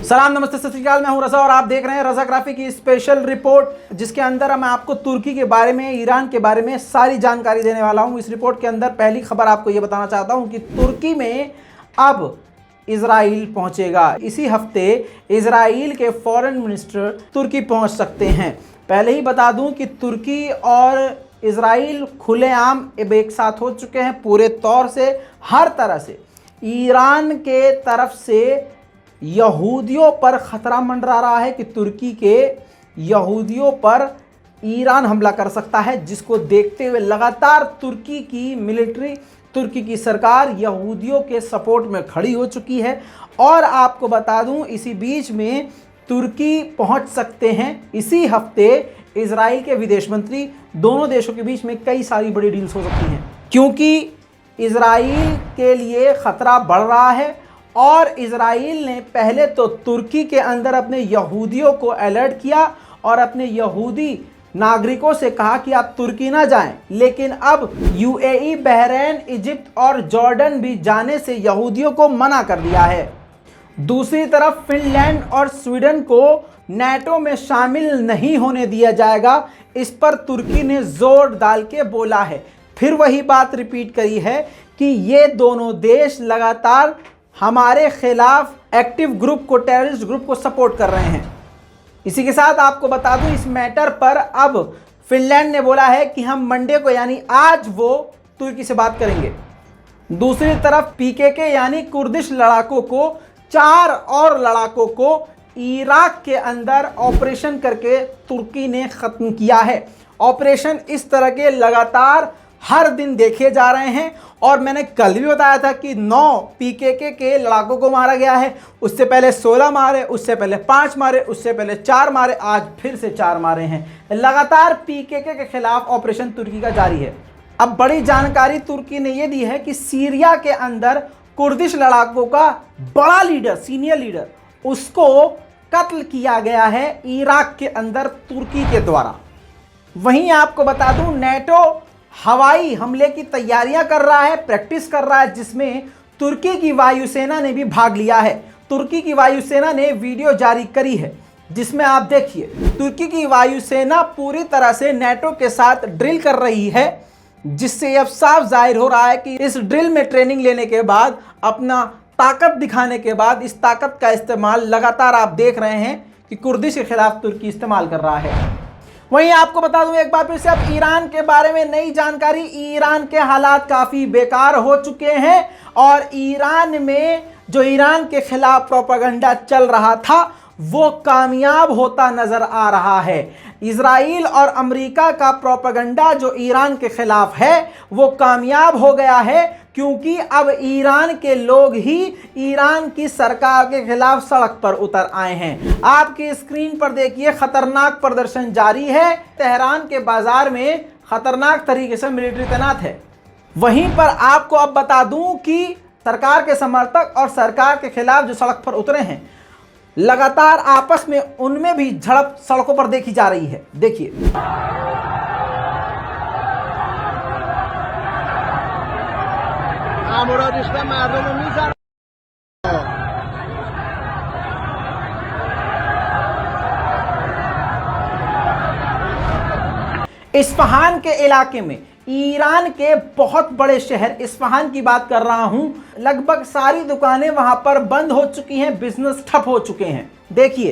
सलाम नमस्ते सत श्री अकाल, मैं हूं रजा और आप देख रहे हैं रजाग्राफी की स्पेशल रिपोर्ट, जिसके अंदर मैं आपको तुर्की के बारे में, ईरान के बारे में सारी जानकारी देने वाला हूं। इस रिपोर्ट के अंदर पहली खबर आपको यह बताना चाहता हूं कि तुर्की में अब इजराइल पहुंचेगा। इसी हफ्ते इजराइल के फॉरेन मिनिस्टर तुर्की पहुंच सकते हैं। पहले ही बता दूं कि तुर्की और इजराइल खुलेआम एक साथ हो चुके हैं पूरे तौर से, हर तरह से। ईरान के तरफ से यहूदियों पर ख़तरा मंडरा रहा है कि तुर्की के यहूदियों पर ईरान हमला कर सकता है, जिसको देखते हुए लगातार तुर्की की मिलिट्री, तुर्की की सरकार यहूदियों के सपोर्ट में खड़ी हो चुकी है। और आपको बता दूं, इसी बीच में तुर्की पहुंच सकते हैं इसी हफ्ते इजराइल के विदेश मंत्री। दोनों देशों के बीच में कई सारी बड़ी डील्स हो सकती हैं, क्योंकि इजराइल के लिए ख़तरा बढ़ रहा है। और इजराइल ने पहले तो तुर्की के अंदर अपने यहूदियों को अलर्ट किया और अपने यहूदी नागरिकों से कहा कि आप तुर्की ना जाएं, लेकिन अब यूएई, बहरीन, इजिप्ट और जॉर्डन भी जाने से यहूदियों को मना कर दिया है। दूसरी तरफ फिनलैंड और स्वीडन को नेटो में शामिल नहीं होने दिया जाएगा, इस पर तुर्की ने जोर डाल के बोला है। फिर वही बात रिपीट करी है कि ये दोनों देश लगातार हमारे खिलाफ एक्टिव ग्रुप को, टेररिस्ट ग्रुप को सपोर्ट कर रहे हैं। इसी के साथ आपको बता दूं, इस मैटर पर अब फिनलैंड ने बोला है कि हम मंडे को यानी आज वो तुर्की से बात करेंगे। दूसरी तरफ पीकेके यानी कुर्दिश लड़ाकों को, 4 और लड़ाकों को इराक के अंदर ऑपरेशन करके तुर्की ने ख़त्म किया है। ऑपरेशन इस तरह के लगातार हर दिन देखे जा रहे हैं। और मैंने कल भी बताया था कि 9 पीकेके के लड़ाकों को मारा गया है। उससे पहले 16 मारे, उससे पहले 5 मारे, उससे पहले 4 मारे, आज फिर से 4 मारे हैं। लगातार पीकेके के खिलाफ ऑपरेशन तुर्की का जारी है। अब बड़ी जानकारी तुर्की ने यह दी है कि सीरिया के अंदर कुर्दिश लड़ाकों का बड़ा लीडर, सीनियर लीडर, उसको कत्ल किया गया है इराक के अंदर तुर्की के द्वारा। वहीं आपको बता दूं, नेटो हवाई हमले की तैयारियां कर रहा है, प्रैक्टिस कर रहा है, जिसमें तुर्की की वायुसेना ने भी भाग लिया है। तुर्की की वायुसेना ने वीडियो जारी करी है, जिसमें आप देखिए तुर्की की वायुसेना पूरी तरह से नेटो के साथ ड्रिल कर रही है, जिससे अब साफ जाहिर हो रहा है कि इस ड्रिल में ट्रेनिंग लेने के बाद, अपना ताकत दिखाने के बाद, इस ताकत का इस्तेमाल लगातार आप देख रहे हैं कि कुर्दिश के खिलाफ तुर्की इस्तेमाल कर रहा है। वहीं आपको बता दूं एक बार फिर से, अब ईरान के बारे में नई जानकारी। ईरान के हालात काफ़ी बेकार हो चुके हैं और ईरान में जो ईरान के खिलाफ प्रोपेगेंडा चल रहा था वो कामयाब होता नज़र आ रहा है। इजराइल और अमेरिका का प्रोपेगेंडा जो ईरान के खिलाफ है वो कामयाब हो गया है, क्योंकि अब ईरान के लोग ही ईरान की सरकार के खिलाफ सड़क पर उतर आए हैं। आपकी स्क्रीन पर देखिए, खतरनाक प्रदर्शन जारी है। तेहरान के बाजार में खतरनाक तरीके से मिलिट्री तैनात है। वहीं पर आपको अब बता दूं कि सरकार के समर्थक और सरकार के खिलाफ जो सड़क पर उतरे हैं, लगातार आपस में उनमें भी झड़प सड़कों पर देखी जा रही है। देखिए, इस्फहान के इलाके में, ईरान के बहुत बड़े शहर इस्फहान की बात कर रहा हूं, लगभग सारी दुकानें वहां पर बंद हो चुकी हैं, बिजनेस ठप हो चुके हैं। देखिए,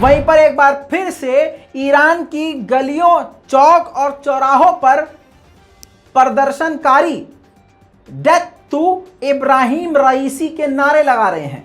वहीं पर एक बार फिर से ईरान की गलियों, चौक और चौराहों पर प्रदर्शनकारी डेथ टू इब्राहिम रईसी के नारे लगा रहे हैं।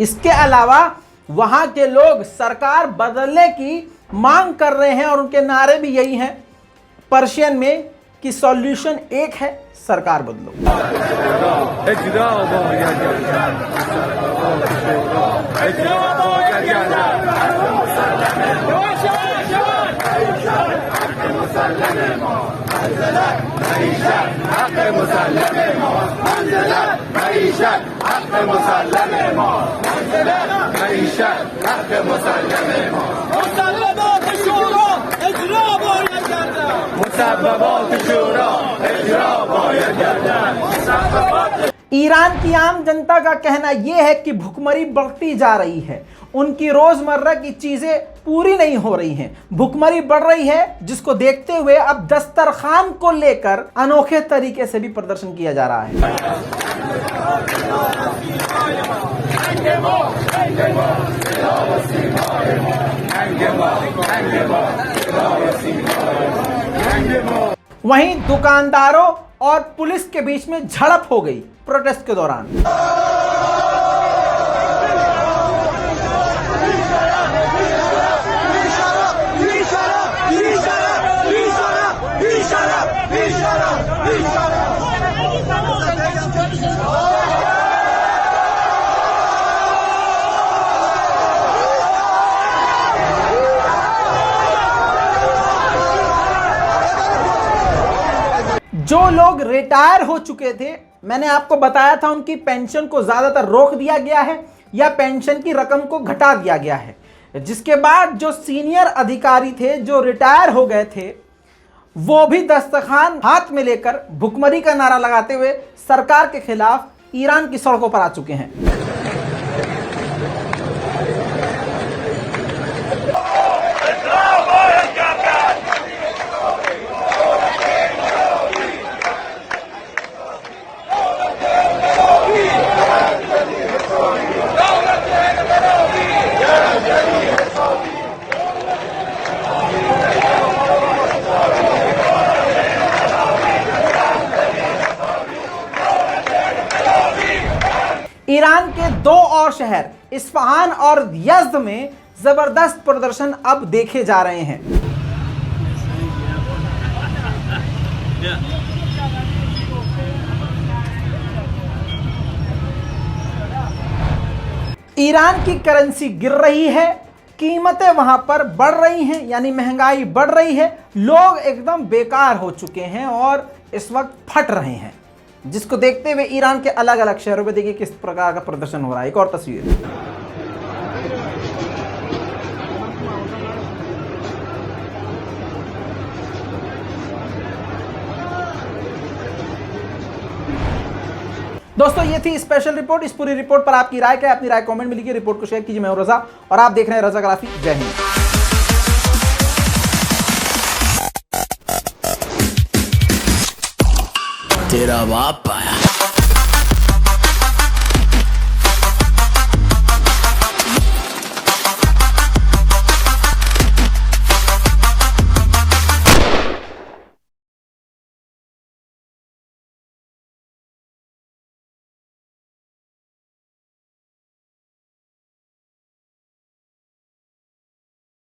इसके अलावा वहां के लोग सरकार बदलने की मांग कर रहे हैं और उनके नारे भी यही हैं पर्शियन में कि सॉल्यूशन एक है, सरकार बदलो। ईरान की आम जनता का कहना यह है कि भुखमरी बढ़ती जा रही है, उनकी रोजमर्रा की चीजें पूरी नहीं हो रही हैं, भुखमरी बढ़ रही है, जिसको देखते हुए अब दस्तरखान को लेकर अनोखे तरीके से भी प्रदर्शन किया जा रहा है। वहीं दुकानदारों और पुलिस के बीच में झड़प हो गई प्रोटेस्ट के दौरान। जो लोग रिटायर हो चुके थे, मैंने आपको बताया था उनकी पेंशन को ज्यादातर रोक दिया गया है या पेंशन की रकम को घटा दिया गया है, जिसके बाद जो सीनियर अधिकारी थे जो रिटायर हो गए थे वो भी दस्तरखान हाथ में लेकर भुखमरी का नारा लगाते हुए सरकार के खिलाफ ईरान की सड़कों पर आ चुके हैं। ईरान के दो और शहर इस्फहान और यज़्द में जबरदस्त प्रदर्शन अब देखे जा रहे हैं। ईरान की करेंसी गिर रही है, कीमतें वहां पर बढ़ रही हैं, यानी महंगाई बढ़ रही है, लोग एकदम बेकार हो चुके हैं और इस वक्त फट रहे हैं, जिसको देखते हुए ईरान के अलग अलग शहरों में देखिए किस प्रकार का प्रदर्शन हो रहा है। एक और तस्वीर। दोस्तों ये थी स्पेशल रिपोर्ट। इस पूरी रिपोर्ट पर आपकी राय क्या है? अपनी राय कमेंट में लिखिए, रिपोर्ट को शेयर कीजिए। मैं हूं रजा और आप देख रहे हैं रजाग्राफी। जय हिंद। तेरा बाप आया।